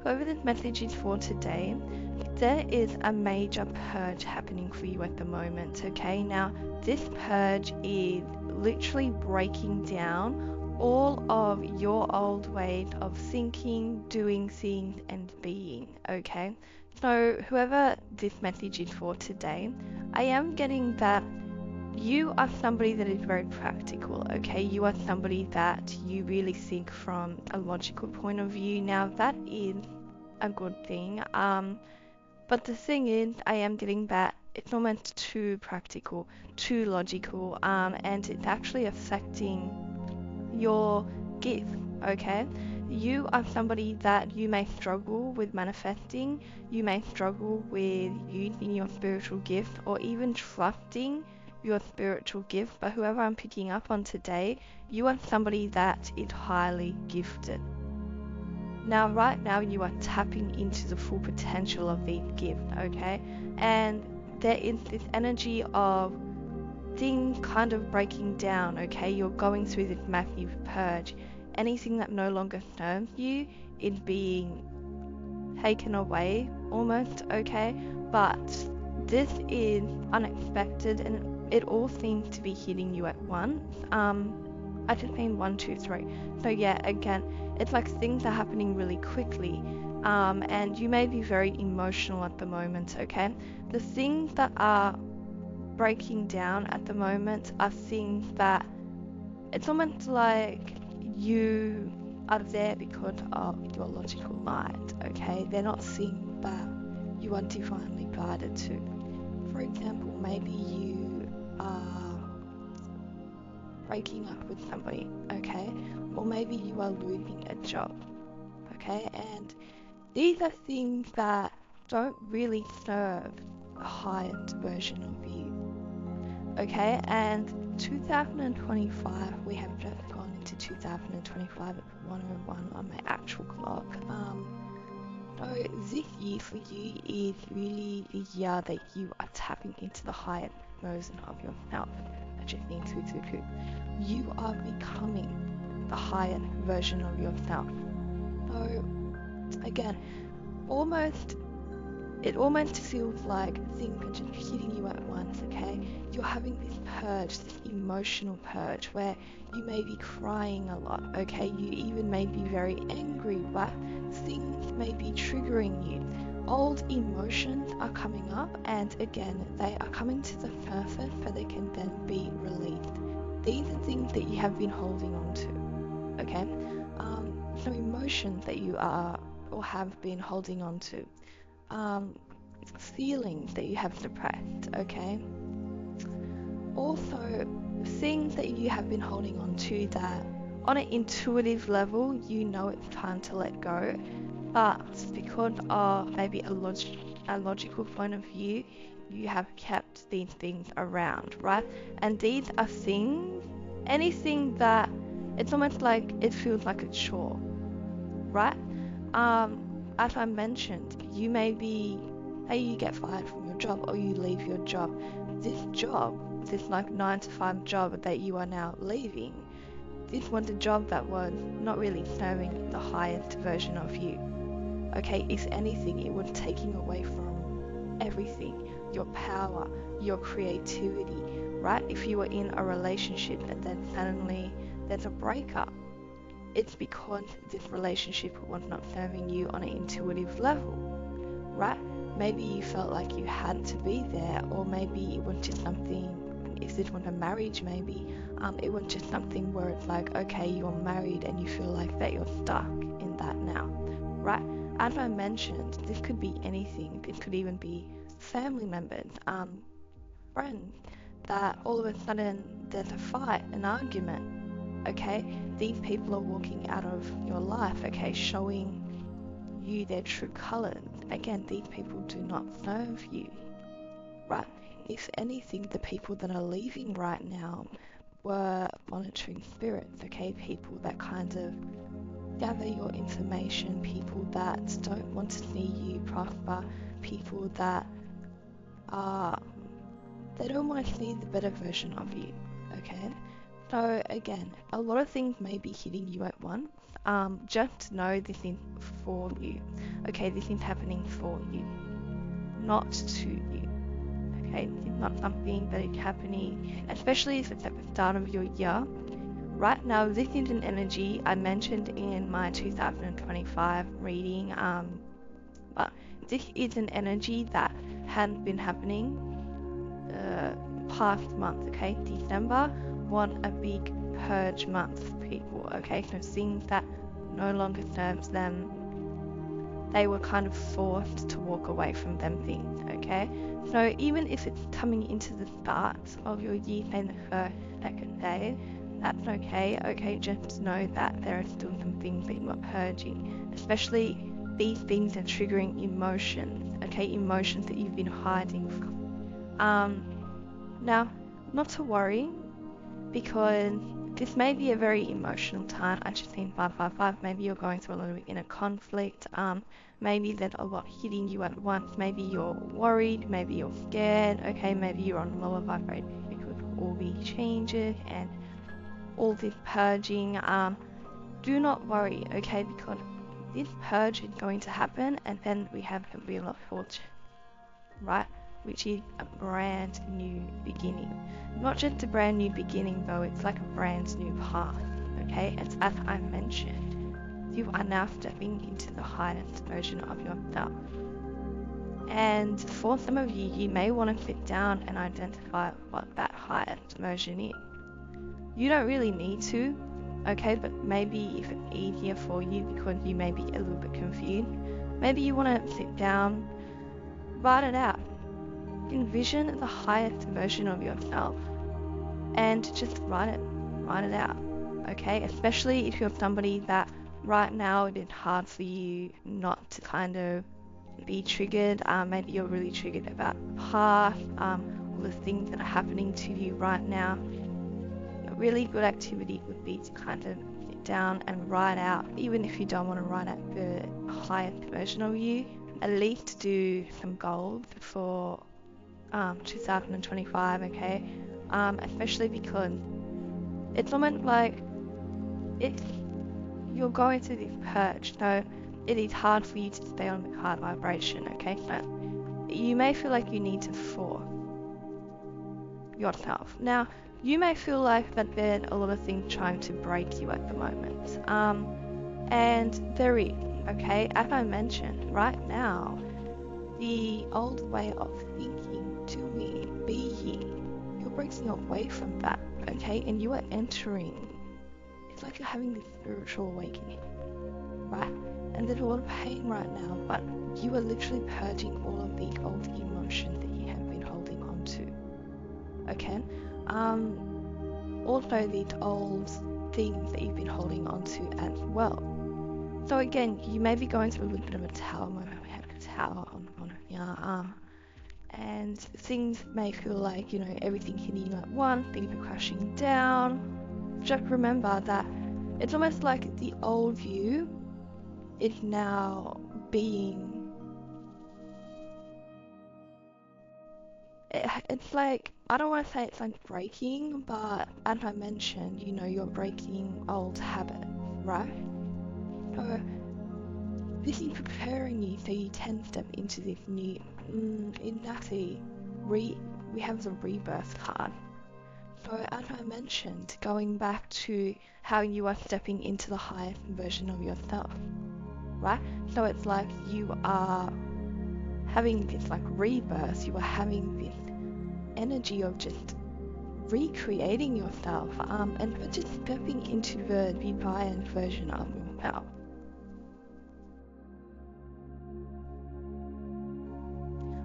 Whoever this message is for today, there is a major purge happening for you at the moment, okay? Now, this purge is literally breaking down all of your old ways of thinking, doing things, and being, okay? So, whoever this message is for today, I am getting that you are somebody that is very practical, okay? You are somebody that you really think from a logical point of view. Now, that is a good thing. But the thing is, I am getting that it's almost too practical, too logical, and it's actually affecting your gift, okay? You are somebody that you may struggle with manifesting, you may struggle with using your spiritual gift or even trusting your spiritual gift, but whoever I'm picking up on today, you are somebody that is highly gifted. Now, right now, you are tapping into the full potential of these gifts, okay? And there is this energy of things kind of breaking down, okay? You're going through this massive purge. Anything that no longer serves you is being taken away almost, okay? But this is unexpected and it all seems to be hitting you at once. I just mean 1, 2, 3. So yeah, again, it's like things are happening really quickly, and you may be very emotional at the moment, okay? The things that are breaking down at the moment are things that it's almost like you are there because of your logical mind, okay? They're not things that you are divinely guided to. For example, maybe you are breaking up with somebody, okay? Or maybe you are losing a job, okay? And these are things that don't really serve a highest version of you, okay? And 2025, we have just gone into 2025 at 101 on my actual clock. So this year for you is really the year that you are tapping into the highest version of yourself. I just need to. You are becoming the highest version of yourself. So again, it almost feels like things are just hitting you at once, okay? You're having this purge, this emotional purge, where you may be crying a lot, okay? You even may be very angry, but things may be triggering you. Old emotions are coming up, and again, they are coming to the surface so they can then be released. These are things that you have been holding on to, okay? So emotions that you are or have been holding on to. Feelings that you have suppressed, okay? Also, things that you have been holding on to that on an intuitive level, you know it's time to let go, but because of maybe a logical point of view, you have kept these things around, right? And these are things, anything that it's almost like it feels like a chore, right? As I mentioned, you may be, hey, you get fired from your job or you leave your job. This like 9 to 5 job that you are now leaving, this was a job that was not really serving the highest version of you. Okay, if anything, it was taking away from everything, your power, your creativity, right? If you were in a relationship and then suddenly there's a breakup, it's because this relationship was not serving you on an intuitive level, right? Maybe you felt like you had to be there, or maybe it was just something, if this was a marriage maybe, it was just something where it's like, okay, you're married and you feel like that you're stuck in that now, right? As I mentioned, this could be anything. It could even be family members, friends, that all of a sudden there's a fight, an argument, okay? These people are walking out of your life, okay, showing you their true colors. Again, these people do not serve you, right? If anything, the people that are leaving right now were monitoring spirits, okay? People that kind of gather your information, people that don't want to see you prosper, people that they don't want to see the better version of you, okay? So again, a lot of things may be hitting you at once. just know this is for you. Okay, this is happening for you, not to you. Okay, this is not something that is happening, especially if it's at the start of your year. Right now, this is an energy I mentioned in my 2025 reading, but this is an energy that hadn't been happening past month. Okay, December was a big purge month for people. Okay, so things that no longer serves them, they were kind of forced to walk away from them things. Okay, so even if it's coming into the start of your year, say the first, second day, that's okay. Okay, just know that there are still some things that you are purging, especially these things are triggering emotions. Okay, emotions that you've been hiding from. Now, not to worry, because this may be a very emotional time. I just seen 555. Maybe you're going through a little bit in a conflict. Maybe there's a lot hitting you at once. Maybe you're worried. Maybe you're scared. Okay, maybe you're on lower vibration because of all these changes and all this purging. Do not worry, okay, because this purge is going to happen, and then we have the Wheel of Fortune, right? Which is a brand new beginning. Not just a brand new beginning though, it's like a brand new path, okay? As I mentioned, you are now stepping into the highest version of yourself. And for some of you, you may want to sit down and identify what that highest version is. You don't really need to, okay, but maybe if it's easier for you because you may be a little bit confused, maybe you want to sit down, write it out. Envision the highest version of yourself and just write it out, okay? Especially if you're somebody that right now it is hard for you not to kind of be triggered. Maybe you're really triggered about the past, all the things that are happening to you right now. A really good activity would be to kind of sit down and write out, even if you don't want to write out the highest version of you, at least do some goals for 2025, okay? Especially because it's almost like you're going through this purge, so it is hard for you to stay on the high vibration, okay? So you may feel like you need to force yourself. Now, you may feel like that there's a lot of things trying to break you at the moment, and there is, okay? As I mentioned, right now, the old way of thinking, doing, being, you're breaking away from that, okay? And you are entering, it's like you're having this spiritual awakening, right? And there's a lot of pain right now, but you are literally purging all of the old emotions that you have been holding on to, okay? Also these old things that you've been holding on to as well. So again, you may be going through a little bit of a tower moment. We have a tower on your arm, and things may feel like, you know, everything hitting you at once, things are crashing down. Just remember that it's almost like the old you is now being, it's like, I don't want to say it's like breaking, but as I mentioned, you know, you're breaking old habits, right? So this is preparing you so you can step into this new, exactly, we have the rebirth card. So as I mentioned, going back to how you are stepping into the highest version of yourself, right? So it's like you are having this like rebirth, you are having this energy of just recreating yourself, and just stepping into the divine version of yourself.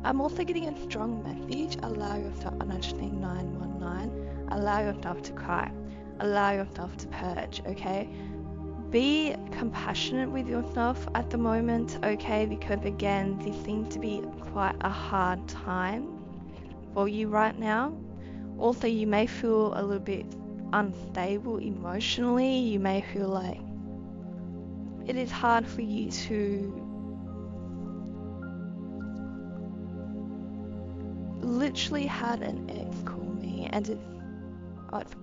I'm also getting a strong message. Allow yourself, and I'm just saying 919, allow yourself to cry, allow yourself to purge, okay? Be compassionate with yourself at the moment, okay? Because again, this seems to be quite a hard time for you right now. Also, you may feel a little bit unstable emotionally. You may feel like it is hard for you to literally had an ex call me, and it's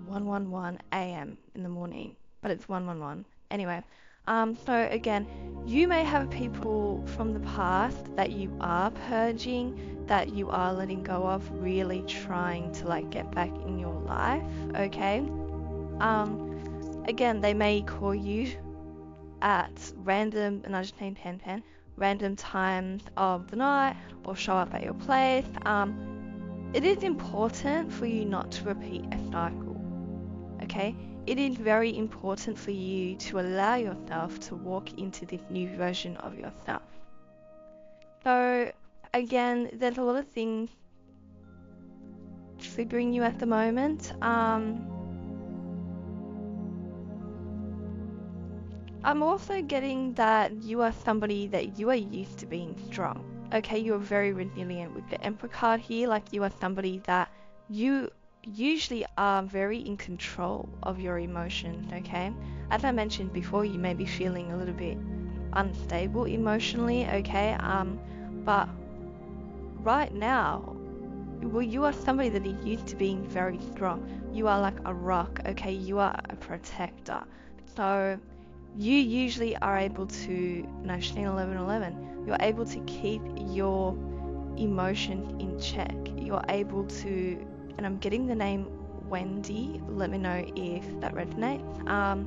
1:11 a.m. in the morning, but it's 1:11. Anyway, So again, you may have people from the past that you are purging, that you are letting go of, really trying to like get back in your life, okay? Again, they may call you at random, and I just need pen, random times of the night, or show up at your place. It is important for you not to repeat a cycle, okay? It is very important for you to allow yourself to walk into this new version of yourself. So again, there's a lot of things triggering you at the moment. I'm also getting that you are somebody that you are used to being strong. Okay, you're very resilient with the Emperor card here. Like, you are somebody that you usually are very in control of your emotions, okay? As I mentioned before, you may be feeling a little bit unstable emotionally, okay? But right now, well, you are somebody that is used to being very strong. You are like a rock, okay? You are a protector. So you usually are able to, no, 11, you're able to keep your emotions in check. You're able to, and I'm getting the name Wendy, let me know if that resonates.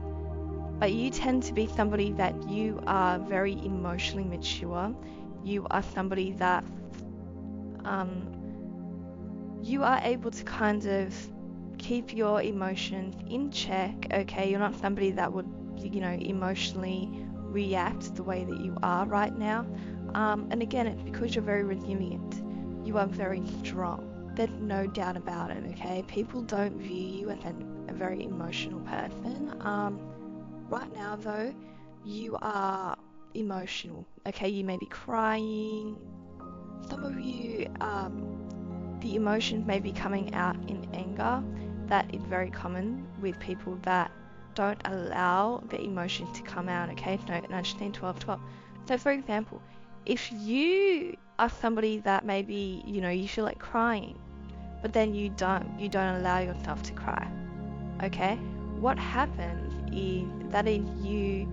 But you tend to be somebody that you are very emotionally mature. You are somebody that you are able to kind of keep your emotions in check, okay? You're not somebody that would, emotionally react the way that you are right now. And again, it's because you're very resilient. You are very strong. There's no doubt about it, okay? People don't view you as a very emotional person. Right now, though, you are emotional, okay? You may be crying. Some of you, the emotions may be coming out in anger. That is very common with people that don't allow the emotions to come out, okay? So, 12. So, for example, if you are somebody that maybe, you feel like crying, but then you don't allow yourself to cry, okay? What happens is that is you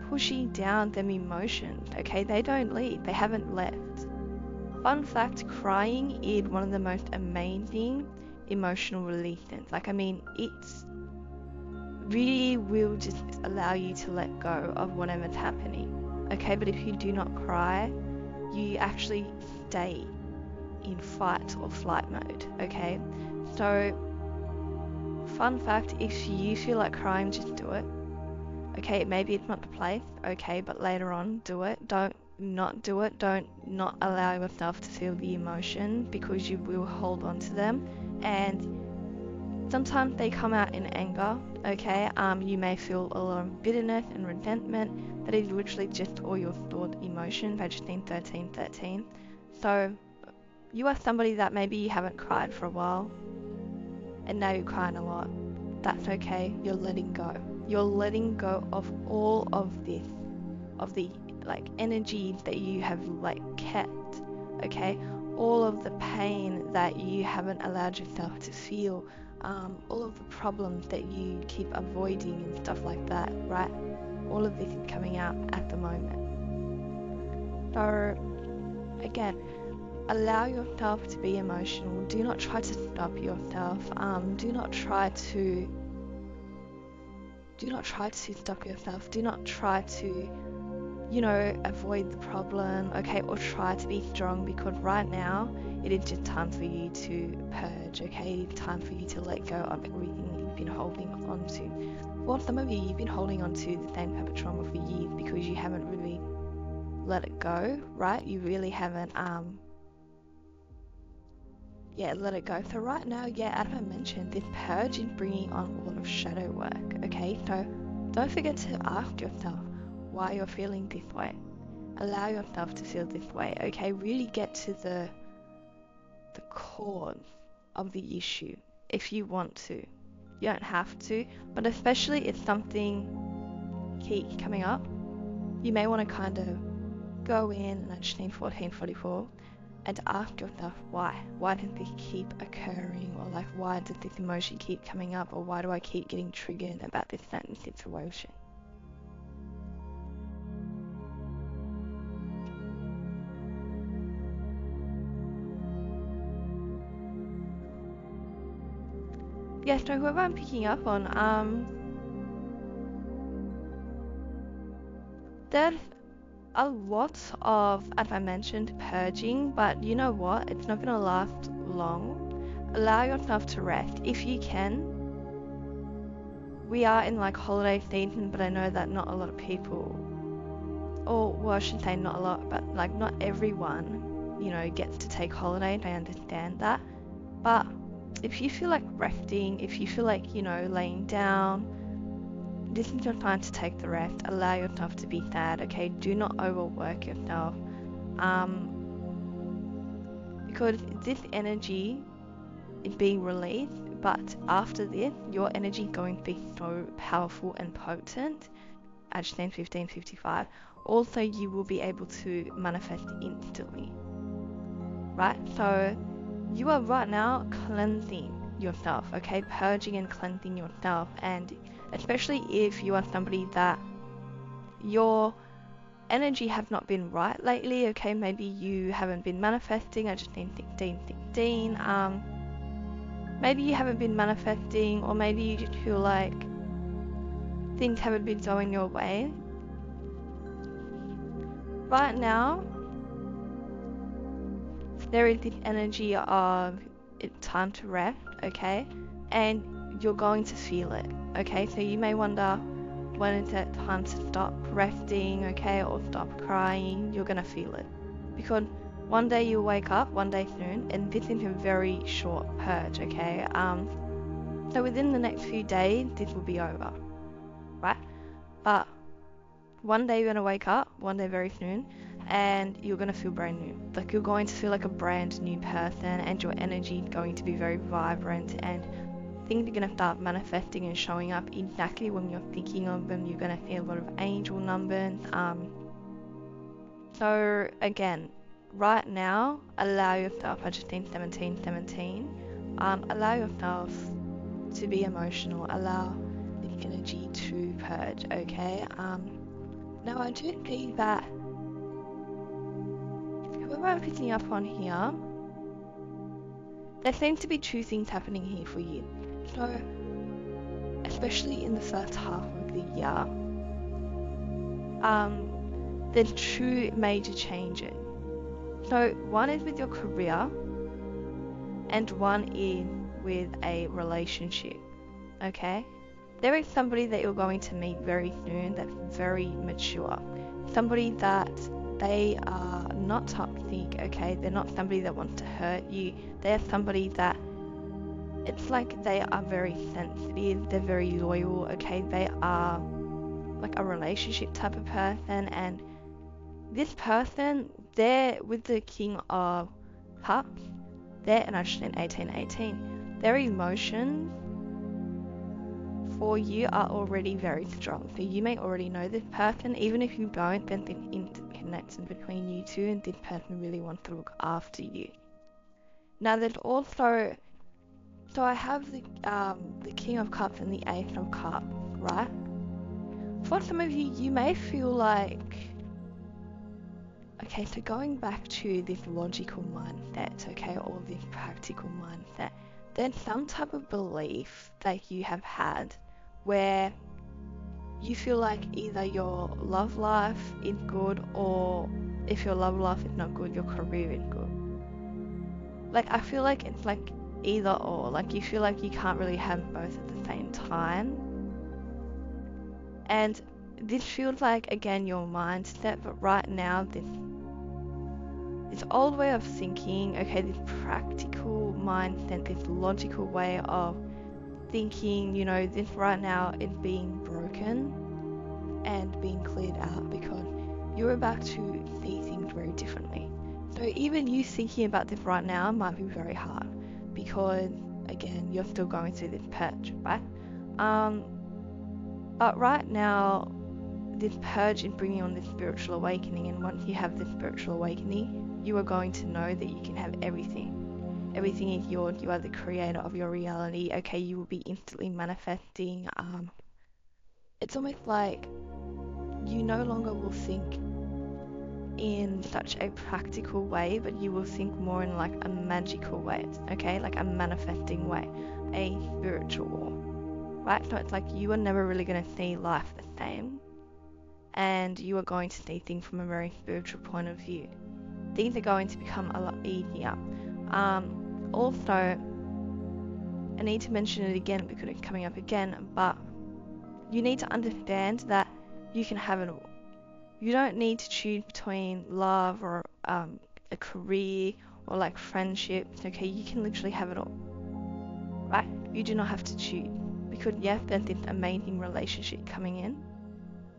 pushing down them emotions, okay? They don't leave, they haven't left. Fun fact, crying is one of the most amazing emotional releases. Like, it's really will just allow you to let go of whatever's happening, okay? But if you do not cry, you actually stay in fight or flight mode, okay? So, fun fact, if you feel like crying, just do it, okay? Maybe it's not the place, okay, but later on, do it. Don't not do it. Don't not allow yourself to feel the emotion, because you will hold on to them. And sometimes they come out in anger, okay? You may feel a lot of bitterness and resentment. That is literally just all your stored emotions. Page 13. So you are somebody that maybe you haven't cried for a while, and now you're crying a lot. That's okay. You're letting go. You're letting go of all of this, of the energy that you have kept, okay? All of the pain that you haven't allowed yourself to feel, all of the problems that you keep avoiding and stuff like that, right? All of this is coming out at the moment. So again, allow yourself to be emotional. Do not try to stop yourself. Do not try to stop yourself. Do not try to avoid the problem, okay, or try to be strong, because right now it is just time for you to purge, okay? It's time for you to let go of everything that you've been holding on to. For some of you, you've been holding on to the same type of trauma for years because you haven't really let it go, right? You really haven't, let it go. So right now, as I mentioned, this purge is bringing on a lot of shadow work, okay? So don't forget to ask yourself why you're feeling this way. Allow yourself to feel this way, okay? Really get to the cause of the issue if you want to. You don't have to, but especially if something keeps coming up, you may want to kind of go in, and I just need 1444, and ask yourself why. Why does this keep occurring? Or why does this emotion keep coming up? Or why do I keep getting triggered about this certain situation? yes, so whoever I'm picking up on, there's a lot of, as I mentioned, purging, but you know what? It's not going to last long. Allow yourself to rest if you can. We are in like holiday season, but I know that not a lot of people, or well, I shouldn't say not a lot, but like not everyone, you know, gets to take holidays. I understand that. But if you feel like resting, if you feel like, you know, laying down, this is your time to take the rest. Allow yourself to be sad, okay? Do not overwork yourself. Because this energy is being released, but after this, your energy is going to be so powerful and potent. At 15:55. Also, you will be able to manifest instantly, right? So you are right now cleansing yourself, okay? Purging and cleansing yourself, and especially if you are somebody that your energy has not been right lately, okay? Maybe you haven't been manifesting. I just need 16. Maybe you haven't been manifesting, or maybe you just feel like things haven't been going your way. Right now, there is this energy of it's time to rest, okay? And you're going to feel it, okay? So you may wonder, when is it time to stop resting, okay? Or stop crying? You're gonna feel it. Because one day you'll wake up, one day soon, and this is a very short purge, okay? So within the next few days, this will be over, right? But one day you're gonna wake up, one day very soon, and you're gonna feel brand new. Like you're going to feel like a brand new person, and your energy is going to be very vibrant, and things are gonna start manifesting and showing up exactly when you're thinking of them. You're gonna see a lot of angel numbers. So again, right now, allow yourself. I just think 17. Allow yourself to be emotional. Allow the energy to purge. Okay. Now I do see that whoever I'm picking up on here, there seems to be two things happening here for you. So, especially in the first half of the year, there's two major changes. So one is with your career, and one is with a relationship, okay? There is somebody that you're going to meet very soon that's very mature. Somebody that they are not toxic, okay? They're not somebody that wants to hurt you. They're somebody that it's like they are very sensitive, they're very loyal, okay? They are like a relationship type of person, and this person, they're with the King of Cups, they're, and I should say 18, their emotions for you are already very strong. So you may already know this person. Even if you don't, there's an instant connection between you two, and this person really wants to look after you. Now there's also, so I have the King of Cups and the Ace of Cups, right? For some of you, you may feel like, okay, so going back to this logical mindset, okay, or this practical mindset, there's some type of belief that you have had where you feel like either your love life is good, or if your love life is not good, your career is good. Like, I feel like it's like either or. Like, you feel like you can't really have both at the same time. And this feels like, again, your mindset, but right now, this old way of thinking, okay, this practical mindset, this logical way of thinking, you know, this right now is being broken and being cleared out, because you're about to see things very differently. So even you thinking about this right now might be very hard, because again, you're still going through this purge, right? But right now, this purge is bringing on this spiritual awakening, and once you have this spiritual awakening, you are going to know that you can have everything. Everything is yours. You are the creator of your reality. Okay, you will be instantly manifesting. It's almost like you no longer will think in such a practical way, but you will think more in like a magical way, okay, like a manifesting way. a spiritual war, right? So it's like you are never really going to see life the same, and you are going to see things from a very spiritual point of view. Things are going to become a lot easier. Also, I need to mention it again because it's coming up again, but you need to understand that you can have it all. You don't need to choose between love or a career or like friendships, okay? You can literally have it all, right? You do not have to choose, because yes, there's this amazing relationship coming in,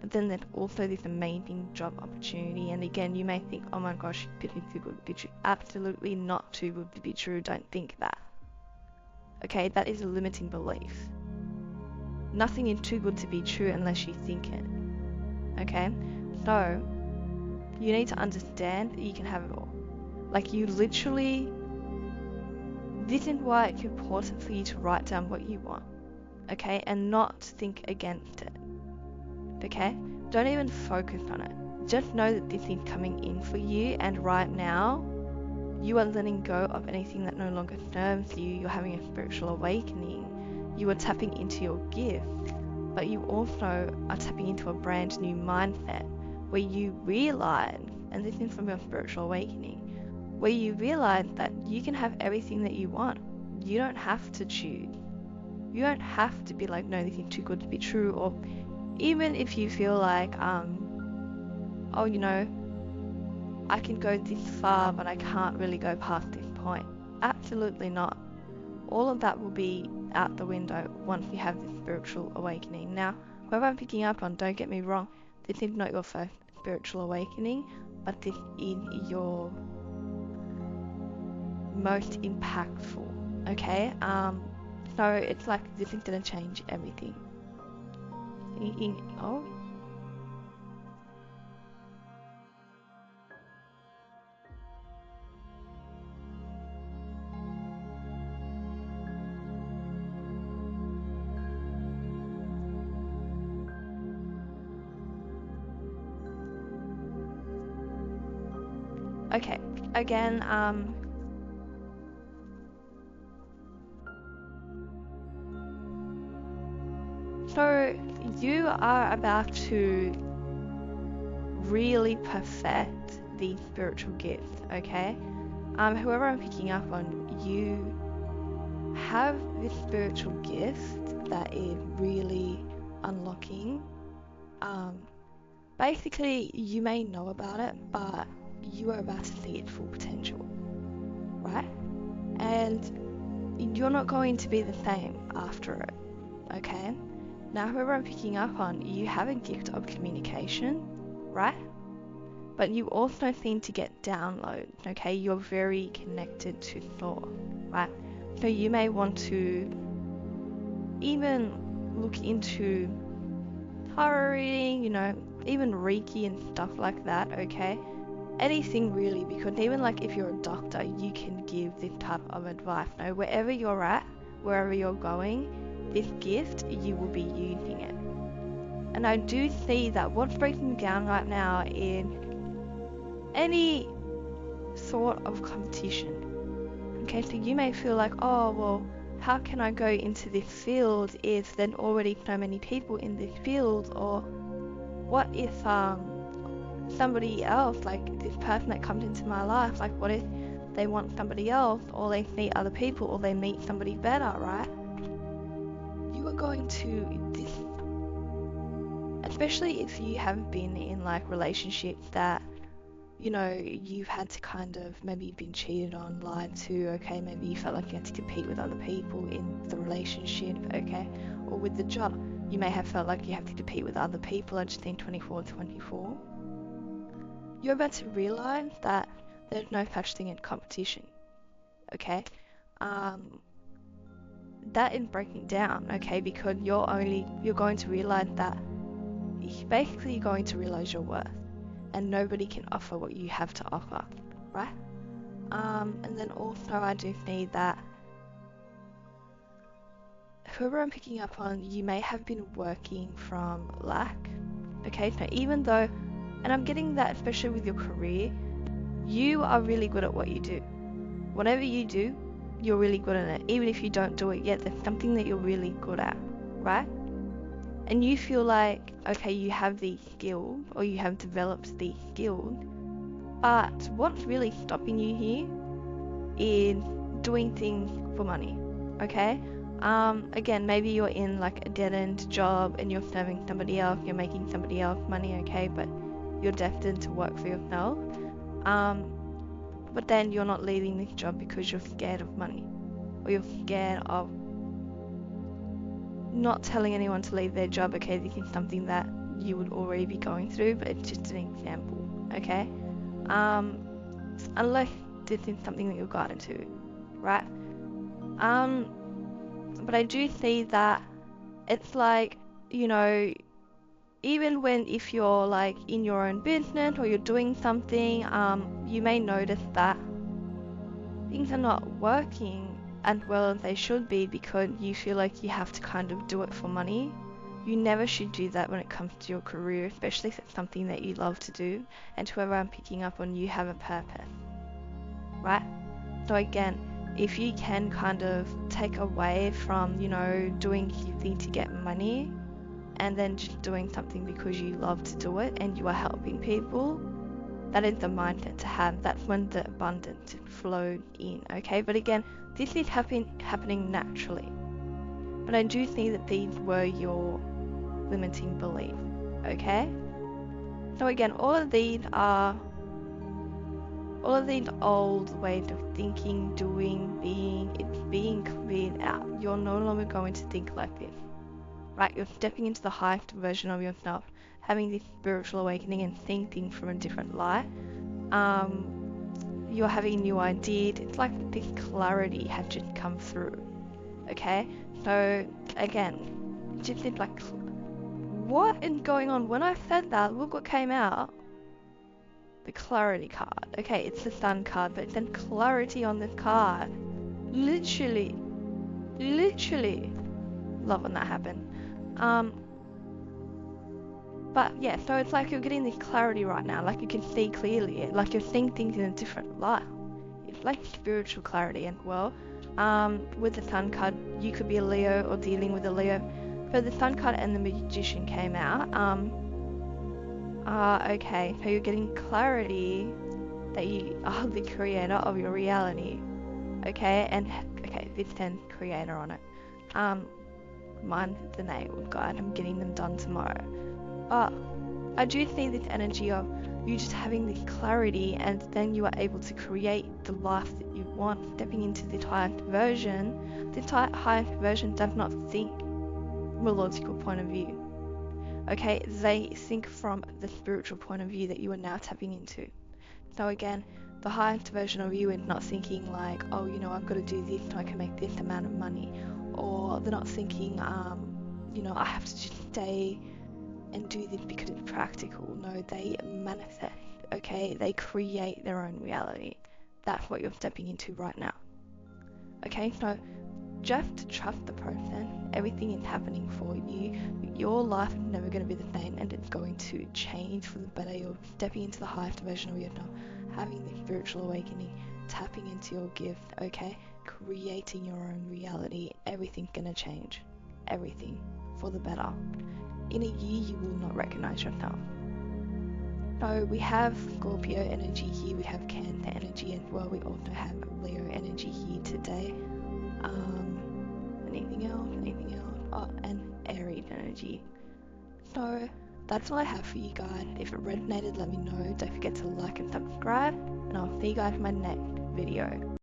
but then there's also this amazing job opportunity. And again, you may think, oh my gosh, this is too good to be true. Absolutely not too good to be true. Don't think that. Okay, that is a limiting belief. Nothing is too good to be true unless you think it. Okay, so you need to understand that you can have it all. Like, you literally, this is why it's important for you to write down what you want, okay, and not think against it. Okay, don't even focus on it. Just know that this is coming in for you, and right now you are letting go of anything that no longer serves you. You're having a spiritual awakening. You are tapping into your gift, but you also are tapping into a brand new mindset where you realize, and this is from your spiritual awakening, where you realize that you can have everything that you want. You don't have to choose. You don't have to be like, no, this is too good to be true. Or even if you feel like, oh, you know, I can go this far, but I can't really go past this point. Absolutely not. All of that will be out the window once you have this spiritual awakening. Now, whoever I'm picking up on, don't get me wrong, this is not your first spiritual awakening, but this is your most impactful, okay? So it's like this is gonna change everything. Oh. Okay, again, so you are about to really perfect the spiritual gifts, okay? Whoever I'm picking up on, you have this spiritual gift that is really unlocking. Basically, you may know about it, but you are about to see its full potential, right? And you're not going to be the same after it, okay? Now, whoever I'm picking up on, you have a gift of communication, right? But you also seem to get downloads, okay? You're very connected to source, right? So you may want to even look into tarot reading, you know, even Reiki and stuff like that, okay? Anything really, because even like if you're a doctor, you can give this type of advice. Now, wherever you're at, wherever you're going, this gift, you will be using it. And I do see that what's breaking down right now is any sort of competition. Okay, so you may feel like, oh, well, how can I go into this field if there's already so many people in this field? Or what if somebody else, like this person that comes into my life, like what if they want somebody else, or they see other people, or they meet somebody better, right? You are going to this, especially if you have been in like relationships that, you know, you've had to kind of, maybe you've been cheated on, lied to, okay, maybe you felt like you had to compete with other people in the relationship, okay, or with the job, you may have felt like you have to compete with other people. I just think 24/24. You're about to realize that there's no such thing in competition, okay? That is breaking down, okay, because you're going to realize that basically you're going to realize your worth, and nobody can offer what you have to offer, right? And then also I do see that whoever I'm picking up on, you may have been working from lack, okay? So even though, and I'm getting that especially with your career, you are really good at what you do. Whatever you do, you're really good at it. Even if you don't do it yet, there's something that you're really good at, right? And you feel like, okay, you have these skills, or you have developed these skills, but what's really stopping you here is doing things for money, okay? Again, maybe you're in like a dead-end job and you're serving somebody else, you're making somebody else money, okay, but you're destined to work for yourself. But then you're not leaving this job because you're scared of money, or you're scared of not telling anyone to leave their job, okay? This is something that you would already be going through, but it's just an example, okay? Unless this is something that you've got into, right? But I do see that it's like, you know, even if you're like in your own business or you're doing something, you may notice that things are not working as well as they should be because you feel like you have to kind of do it for money. You never should do that when it comes to your career, especially if it's something that you love to do. And whoever I'm picking up on, you have a purpose, right? So again, if you can kind of take away from, you know, doing something to get money and then just doing something because you love to do it and you are helping people, that is the mindset to have. That's when the abundance flows in, okay? But again, this is happening naturally. But I do think that these were your limiting beliefs, okay? So again, all of these old ways of thinking, doing, being, it's being cleared out. You're no longer going to think like this, right? You're stepping into the highest version of yourself, having this spiritual awakening and seeing things from a different light. You're having new ideas. It's like this clarity has just come through, okay? So again, it just is like, what is going on? When I said that, look what came out. The clarity card. Okay, it's the sun card, but then clarity on this card. Literally. Love when that happened. But yeah, so it's like you're getting this clarity right now, like you can see clearly, like you're seeing things in a different light. It's like spiritual clarity. And well, with the sun card, you could be a Leo or dealing with a Leo. So the sun card and the magician came out. Okay, so you're getting clarity that you are the creator of your reality. Okay, and okay, this says creator on it. Mine's the natal guide. I'm getting them done tomorrow. But I do see this energy of you just having this clarity, and then you are able to create the life that you want, stepping into this highest version. This highest version does not think from a logical point of view. Okay, they think from the spiritual point of view that you are now tapping into. So again, the highest version of you is not thinking like, oh, you know, I've got to do this so I can make this amount of money. Or they're not thinking, you know, I have to just stay and do this because it's practical. No, they manifest, okay? They create their own reality. That's what you're stepping into right now. Okay, so just trust the process. Everything is happening for you. Your life is never going to be the same, and it's going to change for the better. You're stepping into the highest version of yourself, having the spiritual awakening, tapping into your gift, okay? Creating your own reality. Everything's going to change. Everything for the better. In a year, you will not recognize yourself. So we have Scorpio energy here. We have Cancer energy as well. We also have Leo energy here today. Anything else? Oh, and Aries energy. So that's all I have for you guys. If it resonated, let me know. Don't forget to like and subscribe, and I'll see you guys in my next video.